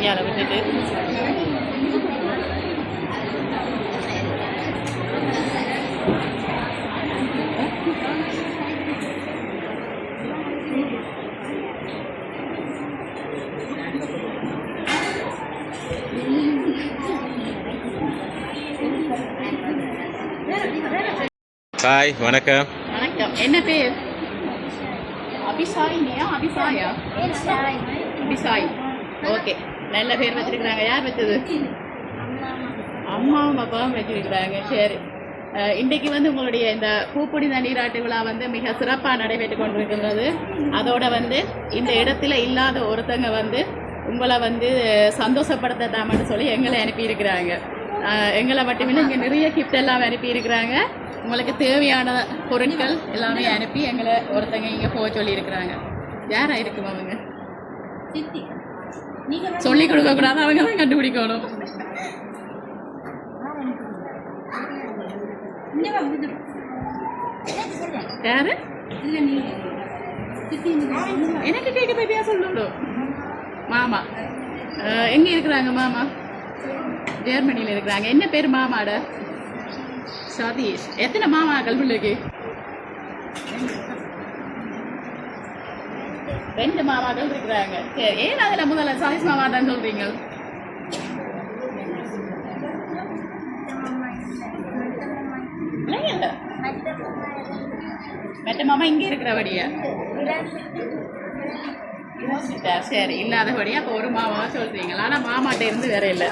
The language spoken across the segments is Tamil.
இங்கே விட்டுட்டு ஹாய் வணக்கம். வணக்கம். என்ன பேர்? அபிசாயினியா அபிசாயா? அபிசாய். ஓகே, நல்ல பேர் வச்சிருக்கிறாங்க. யார் வச்சது? அம்மாவும் அப்பாவும் வச்சிருக்கிறாங்க. சரி, இன்றைக்கு வந்து உங்களுடைய இந்த பூப்புனித நீராட்டு விழா வந்து மிக சிறப்பாக நடைபெற்று கொண்டிருக்கின்றது. அதோட வந்து இந்த இடத்துல இல்லாத ஒருத்தங்க வந்து உங்களை வந்து சந்தோஷப்படுத்தாமன்னு சொல்லி எங்களை அனுப்பியிருக்கிறாங்க. எங்களை மட்டுமில்லை, இங்கே நிறைய கிஃப்ட் எல்லாம் அனுப்பியிருக்கிறாங்க. உங்களுக்கு தேவையான பொருட்கள் எல்லாமே அனுப்பி எங்களை ஒருத்தங்க இங்கே போக சொல்லியிருக்கிறாங்க. யாரா இருக்கும் அவங்க? சொல்லி கொடுக்கக்கூடாது, அவங்க தான் கண்டுபிடிக்கணும். யாரு? எனக்கு கேட்க பற்றியா சொல்லணும். மாமா எங்க இருக்கிறாங்க? மாமா ஜெர்மனியில் இருக்கிறாங்க. என்ன பேர் மாமாட? சதீஷ். எத்தனை மாமாக்கள் பிள்ளைக்கு? 2 மாமாக்கள் இருக்கிறாங்க. சரி, ஏன் அதில் முதல்ல சதீஷ் மாமா தான் சொல்றீங்க? இல்லைங்க, மெட்ட மாமா இங்கே இருக்கிறபடியா? சரி, இல்லாதபடியா அப்போ ஒரு மாமாவா சொல்றீங்களா? ஆனால் மாமாட்ட இருந்து வேற இல்லை.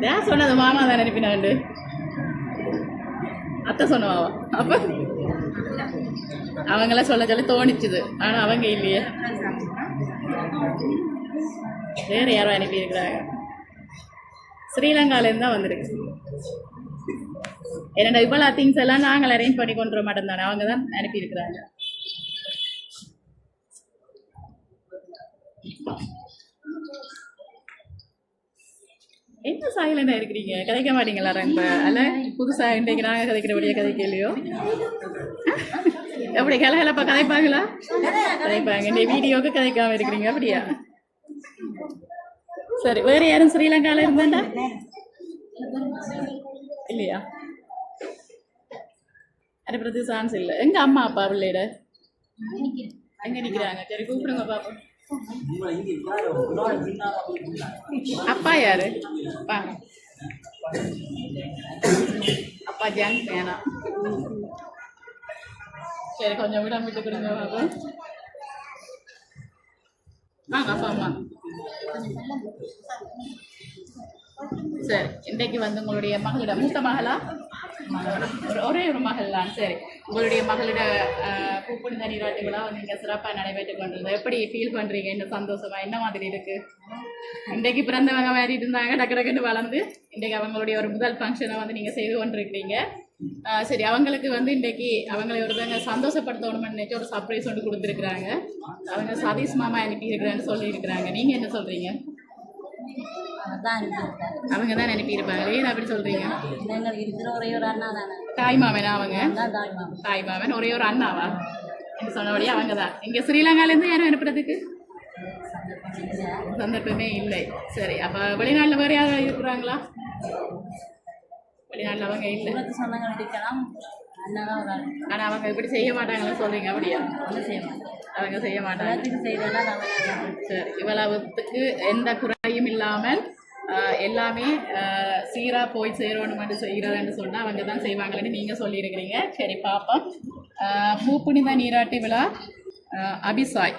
யார் சொன்னது? மாமா தான் அனுப்பினாண்டு. அத்தை சொன்னவாவா? அப்போ அவங்களாம் சொல்ல சொல்லி தோணிச்சுது, ஆனால் அவங்க இல்லையே. வேற யாரும் அனுப்பியிருக்கிறாங்க. ஸ்ரீலங்காலேருந்து தான் வந்திருக்கு. என்னோட இவ்வளோ திங்ஸ் எல்லாம் நாங்கள் அரேஞ்ச் பண்ணி கொண்டு வர மாட்டோம் தானே, அவங்க தான் அனுப்பியிருக்கிறாங்க. என்ன சாயிலண்டா இருக்கிறீங்க? கதைக்க மாட்டீங்களா? ரொம்ப அல்ல, புதுசாக இன்றைக்கு நாங்கள் கதைக்கிறபடியா கதைக்கலையோ? எப்படி கலகலப்பா கதைப்பாங்களா? கதைப்பாங்க. இந்த வீடியோவுக்கு கதைக்காம இருக்கிறீங்க அப்படியா? சரி, வேறு யாரும் ஸ்ரீலங்காவில் இருந்தாண்டா இல்லையா? அனுப்புறது சான்ஸ் இல்லை. எங்க அம்மா அப்பா பிள்ளைட எங்க நிற்கிறாங்க? சரி, கூப்பிடுங்க பாப்போம். அப்பா யாரு? அப்பா ஜாங் வேணாம். சரி, கொஞ்சம் விட விட்டு கொடுங்க பாப்போம். வாங்க அப்பா அம்மா. சரி, இன்றைக்கு வந்து உங்களுடைய மகளிட மூத்த மகளா? ஒரே ஒரு மகள் தான். சரி, உங்களுடைய மகளிட பூப்புனித நீராட்டு விழா நீங்கள் சிறப்பாக நடைபெற்று கொண்டிருந்தோம். எப்படி ஃபீல் பண்ணுறீங்க? என்ன சந்தோஷமா? என்ன மாதிரி இருக்கு? இன்றைக்கு பிறந்தவங்க மாதிரி இருந்தாங்க, டக்கு டக்குன்னு வளர்ந்து இன்றைக்கு அவங்களுடைய ஒரு முதல் ஃபங்க்ஷனை வந்து நீங்கள் செய்து கொண்டிருக்கிறீங்க. சரி, அவங்களுக்கு வந்து இன்றைக்கு அவங்களை ஒருத்தவங்க சந்தோஷப்படுத்தணும்னு நினைச்சு ஒரு சர்ப்ரைஸ் ஒன்று கொடுத்துருக்குறாங்க. அவங்க சதீஷ் மாமா அனுப்பியிருக்கிறான்னு சொல்லியிருக்கிறாங்க. நீங்கள் என்ன சொல்கிறீங்க? அவங்க தான் அனுப்பியிருப்பாங்க. ஏன் அப்படி சொல்றீங்க? தாய் மாமனா? அவங்க தாய் மாமன், ஒரே ஒரு அண்ணாவா? என்று சொன்னபடியே அவங்க தான். இங்கே ஸ்ரீலங்காலேருந்து யாரும் அனுப்புறதுக்கு சந்தர்ப்பமே இல்லை. சரி, அப்போ வெளிநாட்டில் வேறு யாரும் இருக்கிறாங்களா? வெளிநாட்டில் அவங்க இல்லை. ஆனால் அவங்க இப்படி செய்ய மாட்டாங்கன்னு சொல்றீங்க அப்படியா? அவங்க செய்ய மாட்டாங்க. சரி, இவ்வளவுக்கு எந்த குறையும் இல்லாமல் எல்லாமே சீராக போய் சேரணும்னு செய்கிறதுன்னு சொன்னால் அவங்க தான் செய்வாங்களேன்னு நீங்கள் சொல்லியிருக்கிறீங்க. சரி, பாப்போம். பூப்புனித நீராட்டு விழா அபிசாய்.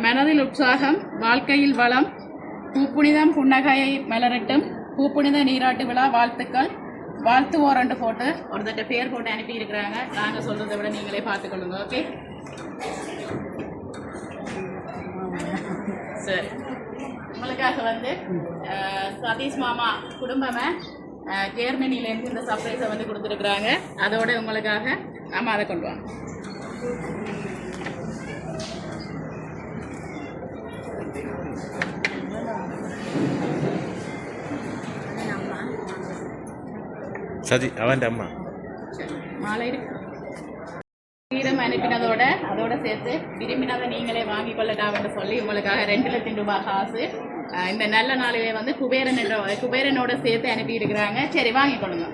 மனதில் உற்சாகம், வாழ்க்கையில் வளம், பூப்புனிதம் புன்னகையை மலரட்டும், பூப்புனித நீராட்டு விழா வாழ்த்துக்கள், வாழ்த்துவோர் ரெண்டு போட்டு ஒருத்தட்ட பேர் போட்டு அனுப்பி இருக்கிறாங்க. நாங்கள் சொல்கிறத விட நீங்களே பார்த்துக்கொள்ளுங்க. ஓகே, சரி. உங்களுக்காக வந்து சதீஷ் மாமா குடும்பமே ஜெர்மனிலேருந்து இந்த சர்ப்ரைஸை வந்து கொடுத்துருக்குறாங்க. அதோட உங்களுக்காக நம்ம அதை கொண்டு வாங்க. சதி அவன் அம்மா மாலை இருக்கு. சீரம் அனுப்பினதோட அதோட சேர்த்து விரும்பினதை நீங்களே வாங்கி கொள்ளட்டாம்னு சொல்லி உங்களுக்காக 2 லட்சம் ரூபாய் காசு இந்த நல்ல நாளிலே வந்து குபேரனோட சேர்த்து அனுப்பி இருக்கிறாங்க. சரி வாங்கி கொள்ளுங்க.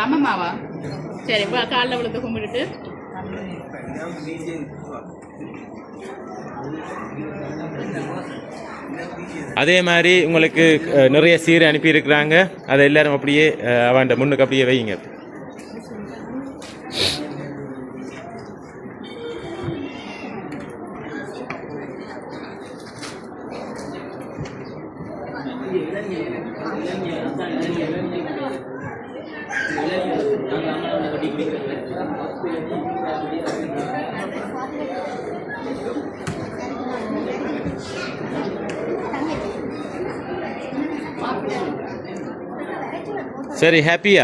அம்மம்மாவா? சரி காலைல விழுந்து கும்பிட்டுட்டு அதே மாதிரி உங்களுக்கு நிறைய சீரை அனுப்பியிருக்கிறாங்க. அதை எல்லாரும் அப்படியே அவன் முன்னுக்கு அப்படியே வைங்க. சரி, ஹாப்பியா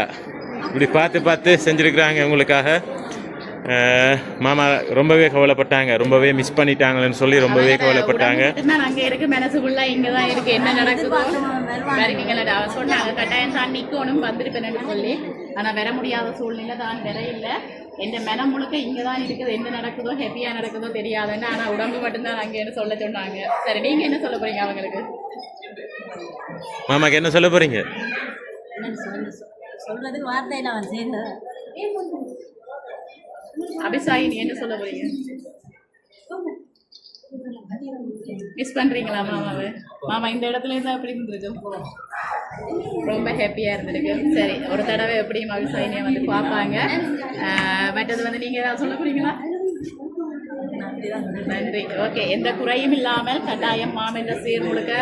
இப்படி பார்த்து பார்த்து செஞ்சுருக்குறாங்க உங்களுக்காக. மாமா ரொம்பவே கவலைப்பட்டாங்க, ரொம்பவே மிஸ் பண்ணிட்டாங்களேன்னு சொல்லி ரொம்பவே கவலைப்பட்டாங்க. அங்கே இருக்கு மனசுக்குள்ள இங்கே தான் இருக்கு, என்ன நடக்குதோ வருவீங்களா சொன்னாங்க. கட்டாயம் தான் நிற்கணும் வந்திருப்பேன்னு சொல்லி, ஆனால் வர முடியாத சூழ்நிலை தான் வேற இல்லை. என் மனம் முழுக்க இங்கே தான் இருக்குது, என்ன நடக்குதோ ஹாப்பியாக நடக்குதோ தெரியாதுன்னு. ஆனால் உடம்பு மட்டும்தான் அங்கேன்னு சொல்ல சொன்னாங்க. சரி, நீங்கள் என்ன சொல்ல போறீங்க அவங்களுக்கு? மாமாக்கு என்ன சொல்ல போறீங்க? சொல்றதுக்கு வார்த்தையில வந்து அபிசாயி, நீ என்ன சொல்ல போறீங்க? மிஸ் பண்றீங்களா மாமாவை? மாமா இந்த இடத்துல இருந்தா எப்படி இருந்திருக்கு? ரொம்ப ஹாப்பியா இருந்திருக்கு. சரி, ஒரு தடவை எப்படியும் அபிசாயினியை வந்து பார்ப்பாங்க. மற்றது வந்து நீங்க ஏதாவது சொல்ல போறீங்களா? நன்றி. ஓகே, எந்த குறையும் இல்லாமல் கட்டாயம் மாமன்ற சீர் முழுக்க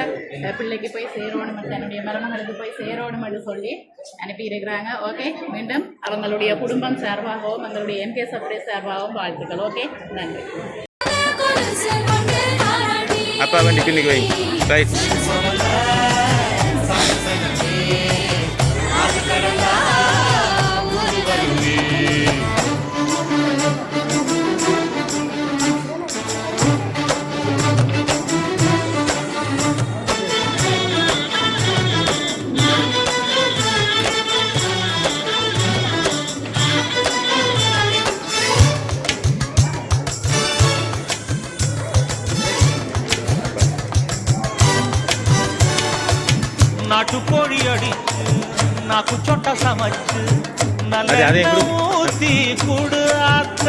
பிள்ளைக்கு போய் சேரணும், தன்னுடைய மருமகளுக்கு போய் சேரணும் என்று சொல்லி அனுப்பி இருக்கிறாங்க. ஓகே, மீண்டும் அவங்களுடைய குடும்பம் சார்பாகவும் அவங்களுடைய MK சப்ரேஸ் சார்பாகவும் வாழ்த்துக்கள். ஓகே, நன்றி. அப்பா வண்டி பின்னுக்கு வை. ரைட். నాటుకోడి అడిచి నాకు చొట్ట సమచ్చు నల్ల కూడు అత్త